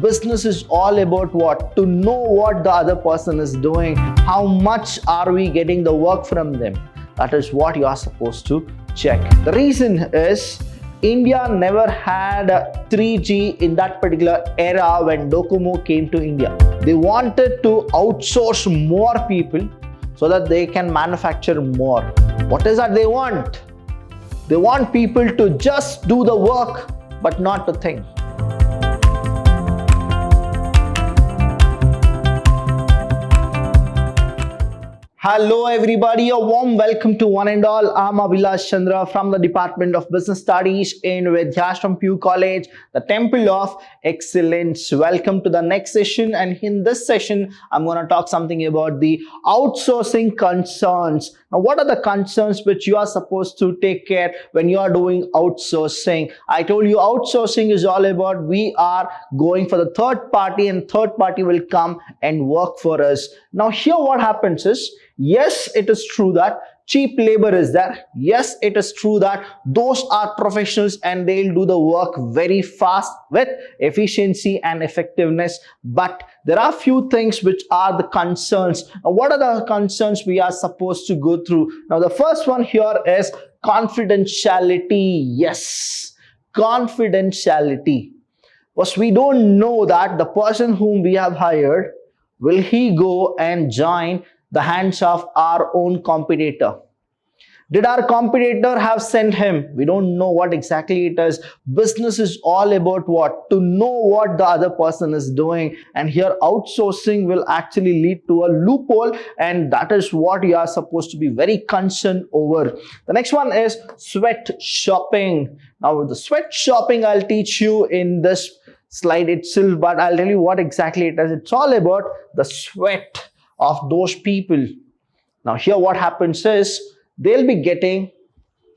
Business is all about what? To know what the other person is doing. How much are we getting the work from them? That is what you are supposed to check. The reason is India never had 3G in that particular era when Docomo came to India. They wanted to outsource more people so that they can manufacture more. What is that they want? They want people to just do the work but not to think. Hello everybody, a warm welcome to one and all. I'm Vidhyaashram from the Department of Business Studies in Vidhyaashram PU College, the Temple of Excellence. Welcome to the next session, and in this session I'm going to talk something about the outsourcing concerns. Now, what are the concerns which you are supposed to take care when you are doing outsourcing? I told you outsourcing is all about we are going for the third party and third party will come and work for us. Now here what happens is, yes, it is true that cheap labor is there. Yes, it is true that those are professionals and they'll do the work very fast with efficiency and effectiveness. But there are few things which are the concerns. Now, what are the concerns we are supposed to go through? Now, the first one here is confidentiality. Yes, confidentiality. Because we don't know that the person whom we have hired, will he go and join the hands of our own competitor? Did our competitor have sent him? We don't know what exactly it is. Business is all about what? To know what the other person is doing. And here outsourcing will actually lead to a loophole, and that is what you are supposed to be very concerned over. The next one is sweat shopping. Now the sweat shopping I'll teach you in this slide itself, but I'll tell you what exactly it is. It's all about the sweat of those people. Now here what happens is they'll be getting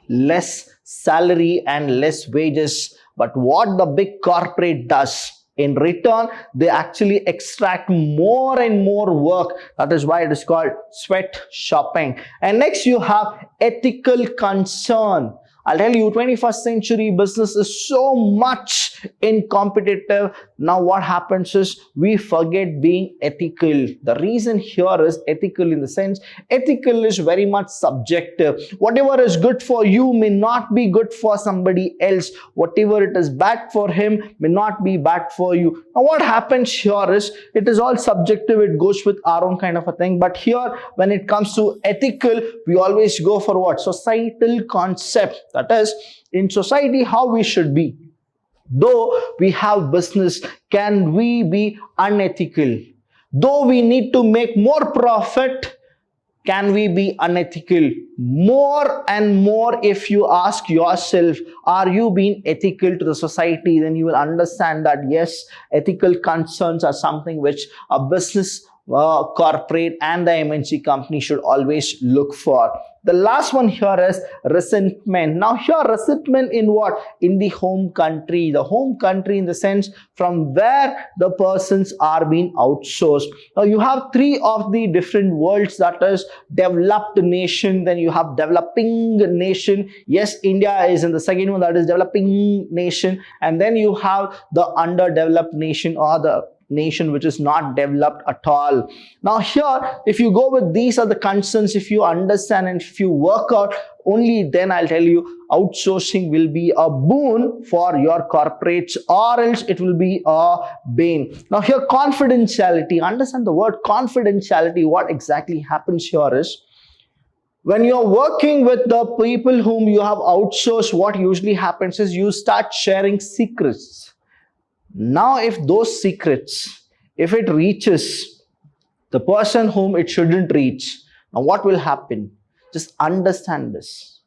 less salary and less wages, but what the big corporate does in return, they actually extract more and more work. That is why it is called sweat shopping. And next you have ethical concern. I'll tell you, 21st century business is so much in competitive. Now what happens is we forget being ethical. The reason here is ethical in the sense, ethical is very much subjective. Whatever is good for you may not be good for somebody else. Whatever it is bad for him may not be bad for you. Now what happens here is, it is all subjective. It goes with our own kind of a thing. But here when it comes to ethical, we always go for what? Societal concept. That is, in society, how we should be. Though we have business, can we be unethical? Though we need to make more profit, can we be unethical? More and more, if you ask yourself, are you being ethical to the society? Then you will understand that yes, ethical concerns are something which a business corporate and the MNC company should always look for. The last one here is resentment. Now here resentment in what? In the home country. The home country in the sense from where the persons are being outsourced. Now you have three of the different worlds, that is developed nation, then you have developing nation. Yes, India is in the second one, that is developing nation, and then you have the underdeveloped nation or the nation which is not developed at all. Now here, if you go with these are the concerns, if you understand and if you work out, only then I'll tell you outsourcing will be a boon for your corporates, or else it will be a bane. Now here confidentiality, understand the word confidentiality. What exactly happens here is, when you're working with the people whom you have outsourced, what usually happens is you start sharing secrets. Now, if those secrets, if it reaches the person whom it shouldn't reach, now what will happen? Just understand this.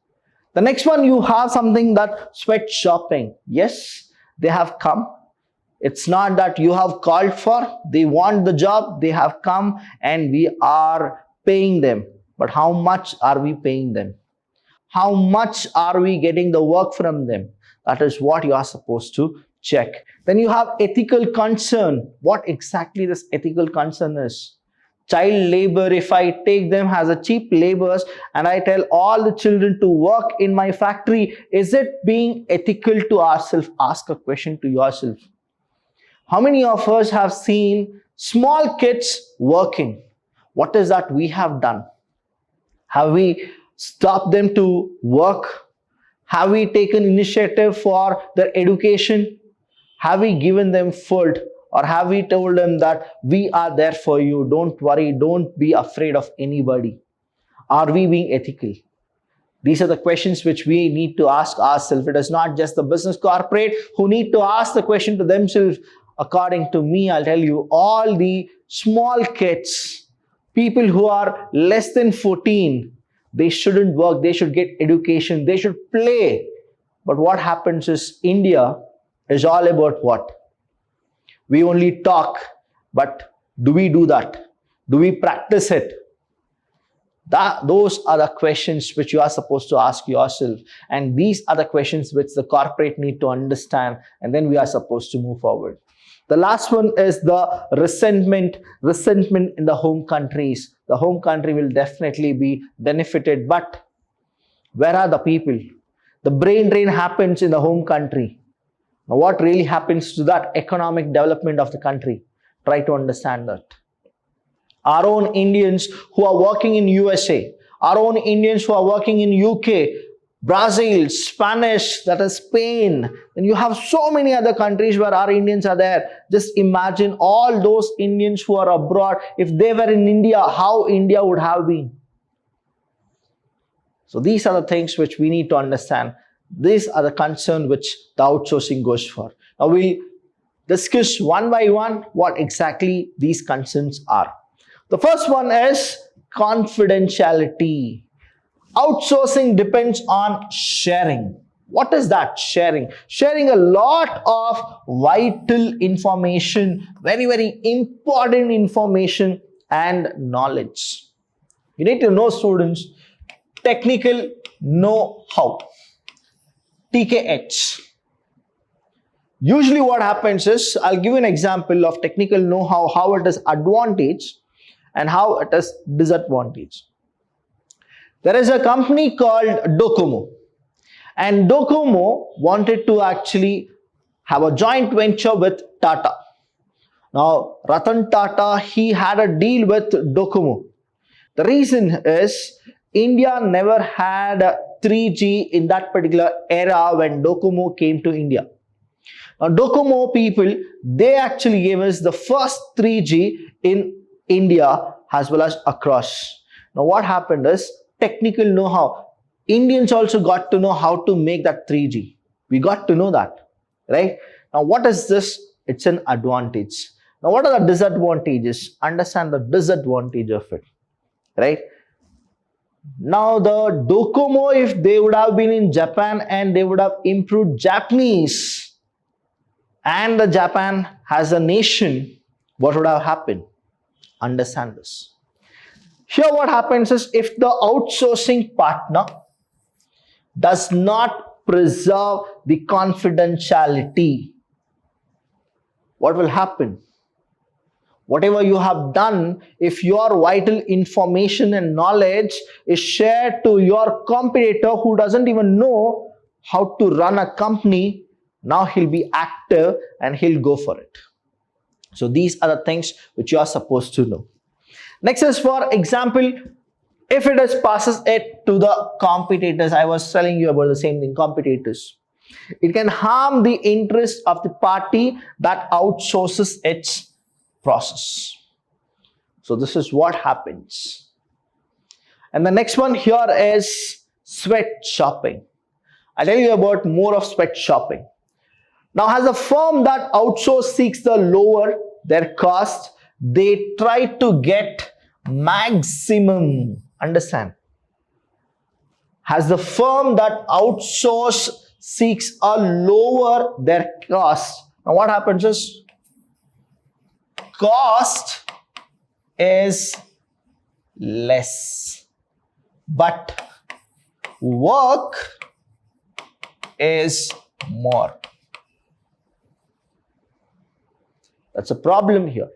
The next one, you have something that sweat shopping. Yes, they have come. It's not that you have called for, they want the job, they have come and we are paying them. But how much are we paying them? How much are we getting the work from them? That is what you are supposed to check. Then you have ethical concern. What exactly this ethical concern is? Child labor, if I take them as a cheap laborers and I tell all the children to work in my factory, is it being ethical to ourselves? Ask a question to yourself. How many of us have seen small kids working? What is that we have done? Have we stopped them to work? Have we taken initiative for their education? Have we given them food? Or have we told them that we are there for you? Don't worry, don't be afraid of anybody. Are we being ethical? These are the questions which we need to ask ourselves. It is not just the business corporate who need to ask the question to themselves. According to me, I'll tell you, all the small kids, people who are less than 14, they shouldn't work, they should get education, they should play. But what happens is India is all about what? We only talk, but do we do that? Do we practice it? Those are the questions which you are supposed to ask yourself, and these are the questions which the corporate need to understand, and then we are supposed to move forward. The last one is the resentment in the home countries. The home country will definitely be benefited, but where are the people? The brain drain happens in the home country. Now, what really happens to that economic development of the country? Try to understand that. Our own Indians who are working in USA, our own Indians who are working in UK, Brazil, Spanish, that is Spain, and you have so many other countries where our Indians are there. Just imagine all those Indians who are abroad, if they were in India, how India would have been. So these are the things which we need to understand. These are the concerns which the outsourcing goes for. Now we'll discuss one by one what exactly these concerns are. The first one is confidentiality. Outsourcing depends on sharing. What is that sharing? Sharing a lot of vital information, very, very important information and knowledge. You need to know, students, technical know-how, TKH. Usually what happens is, I'll give you an example of technical know-how, how it is advantage and how it is disadvantage. There is a company called Docomo, and Docomo wanted to actually have a joint venture with Tata. Now, Ratan Tata, he had a deal with Docomo. The reason is India never had 3G in that particular era when Docomo came to India. Now, Docomo people, they actually gave us the first 3G in India as well as across. Now, what happened is technical know-how. Indians also got to know how to make that 3G. We got to know that, right? Now, what is this? It's an advantage. Now, what are the disadvantages? Understand the disadvantage of it, right? Now, the Docomo, if they would have been in Japan and they would have improved Japanese, and the Japan has a nation, what would have happened? Understand this. Here what happens is, if the outsourcing partner does not preserve the confidentiality, what will happen? Whatever you have done, if your vital information and knowledge is shared to your competitor who doesn't even know how to run a company, now he'll be active and he'll go for it. So these are the things which you are supposed to know. Next is, for example, if it is passes it to the competitors, I was telling you about the same thing, competitors. It can harm the interest of the party that outsources its process. So this is what happens. And the next one here is sweat shopping. I'll tell you about more of sweat shopping. Now, as a firm that outsource seeks to lower their cost, they try to get maximum. Understand? As the firm that outsource seeks to lower their cost. Now, what happens is, cost is less, but work is more. That's a problem here.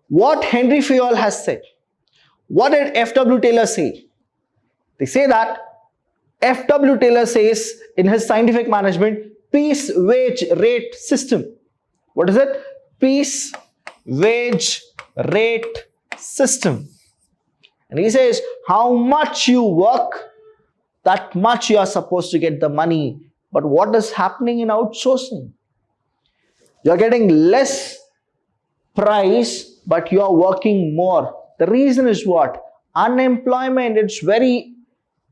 What Henry Fayol has said, what did F.W. Taylor say? They say that F.W. Taylor says in his scientific management, piece wage rate system. What is it? Piece wage rate system. And he says how much you work, that much you are supposed to get the money. But what is happening in outsourcing? You are getting less price, but you are working more. The reason is what? Unemployment. It's very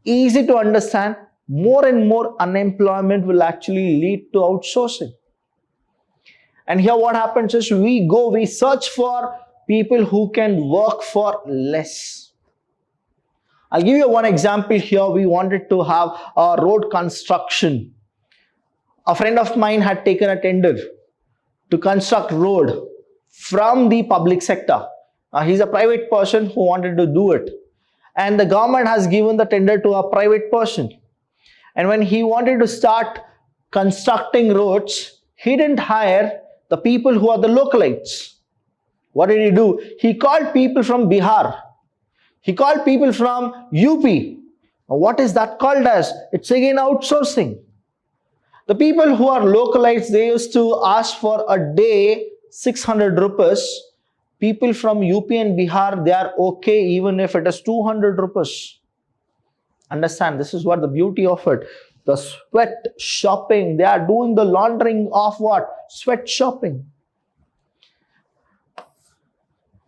easy to understand. More and more unemployment will actually lead to outsourcing. And here what happens is we search for people who can work for less. I'll give you one example here. We wanted to have a road construction. A friend of mine had taken a tender to construct road from the public sector. He's a private person who wanted to do it. And the government has given the tender to a private person. And when he wanted to start constructing roads, he didn't hire the people who are the localites. What did he do? He called people from Bihar. He called people from UP. Now, what is that called as? It's again outsourcing. The people who are localites, they used to ask for a day 600 rupees. People from UP and Bihar, they are okay even if it is 200 rupees. Understand, this is what the beauty of it. The sweat shopping, they are doing the laundering of what? Sweat shopping.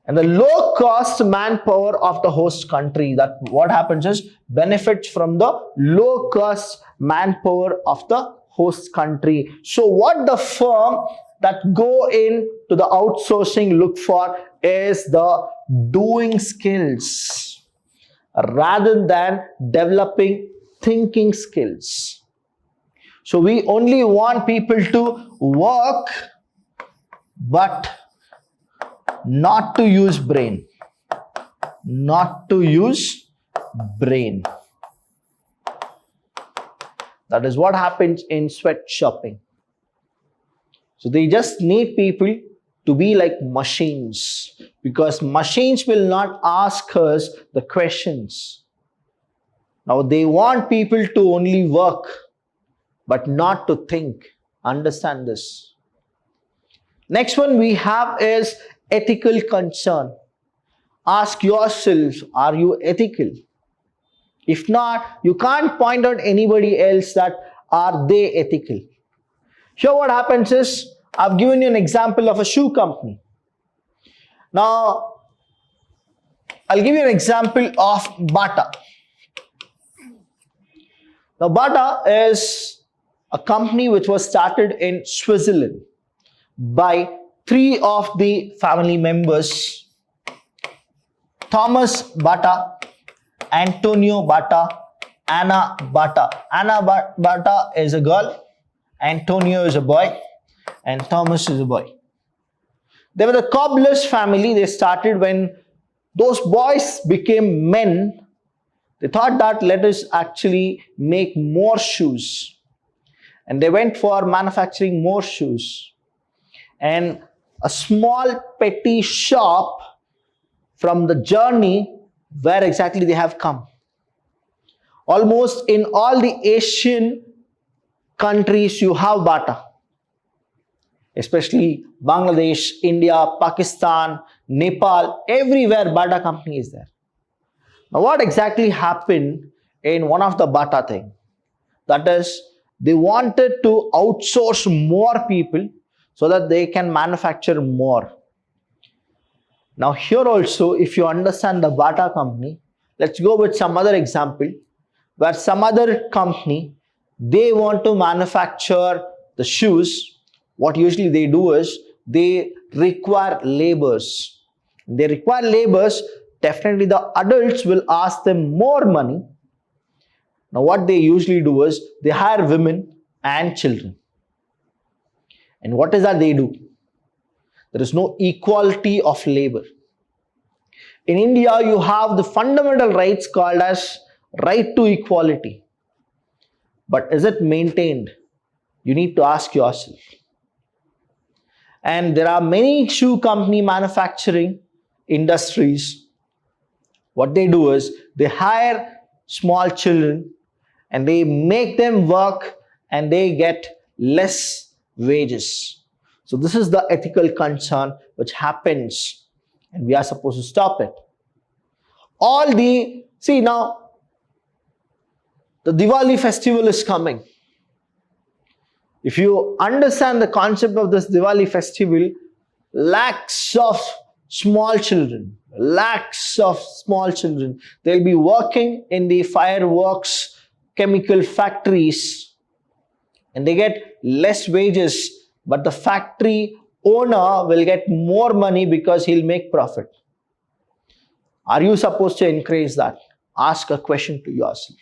And the low cost manpower of the host country, that what happens is benefits from the low cost manpower of the host country. So what the firm that go into the outsourcing look for is the doing skills rather than developing thinking skills. So we only want people to work but not to use brain. Not to use brain. That is what happens in sweat shopping. So they just need people to be like machines, because machines will not ask us the questions. Now they want people to only work but not to think. Understand this. Next one we have is ethical concern. Ask yourself, are you ethical? If not, you can't point out anybody else that are they ethical. Here what happens is, I've given you an example of a shoe company. Now, I'll give you an example of Bata. Now, Bata is a company which was started in Switzerland by 3 of the family members: Thomas Bata, Antonio Bata, Anna Bata. Anna Bata is a girl, Antonio is a boy, and Thomas is a boy. They were the cobblers family. They started when those boys became men. They thought that let us actually make more shoes. And they went for manufacturing more shoes. And a small petty shop from the journey where exactly they have come. Almost in all the Asian countries you have Bata. Especially Bangladesh, India, Pakistan, Nepal, everywhere Bata company is there. Now what exactly happened in one of the Bata thing? That is, they wanted to outsource more people so that they can manufacture more. Now here also, if you understand the Bata company, let's go with some other example where some other company, they want to manufacture the shoes. What usually they do is they require laborers. They require laborers, definitely the adults will ask them more money. Now what they usually do is they hire women and children. And what is that they do? There is no equality of labor. In India, you have the fundamental rights called as right to equality. But is it maintained? You need to ask yourself. And there are many shoe company manufacturing industries. What they do is they hire small children and they make them work and they get less wages. So this is the ethical concern which happens, and we are supposed to stop it. See now, the Diwali festival is coming. If you understand the concept of this Diwali festival, lakhs of small children, they'll be working in the fireworks chemical factories, and they get less wages, but the factory owner will get more money because he'll make profit. Are you supposed to encourage that? Ask a question to yourself.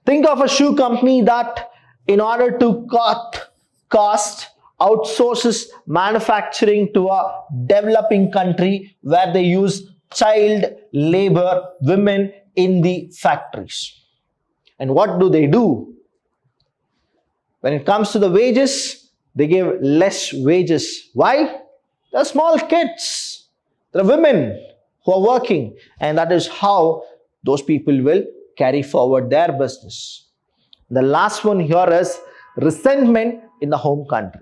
Think of a shoe company that, in order to cut cost, outsources manufacturing to a developing country where they use child labor, women in the factories. And what do? When it comes to the wages, they give less wages. Why? They're small kids. They're women who are working. And that is how those people will carry forward their business. The last one here is resentment in the home country.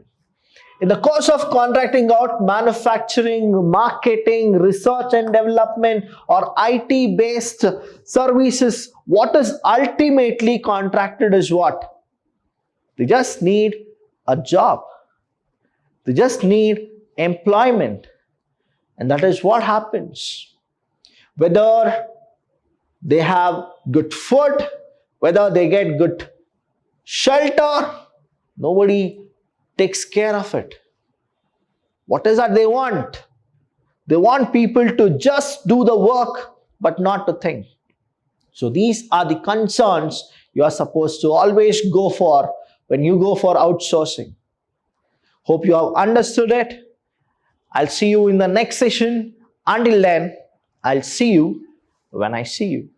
In the course of contracting out manufacturing, marketing, research and development, or IT-based services, what is ultimately contracted is what? They just need a job. They just need employment. And that is what happens. Whether they have good food, whether they get good shelter, nobody takes care of it. What is that they want? They want people to just do the work but not to think. So these are the concerns you are supposed to always go for when you go for outsourcing. Hope you have understood it. I'll see you in the next session. Until then, I'll see you when I see you.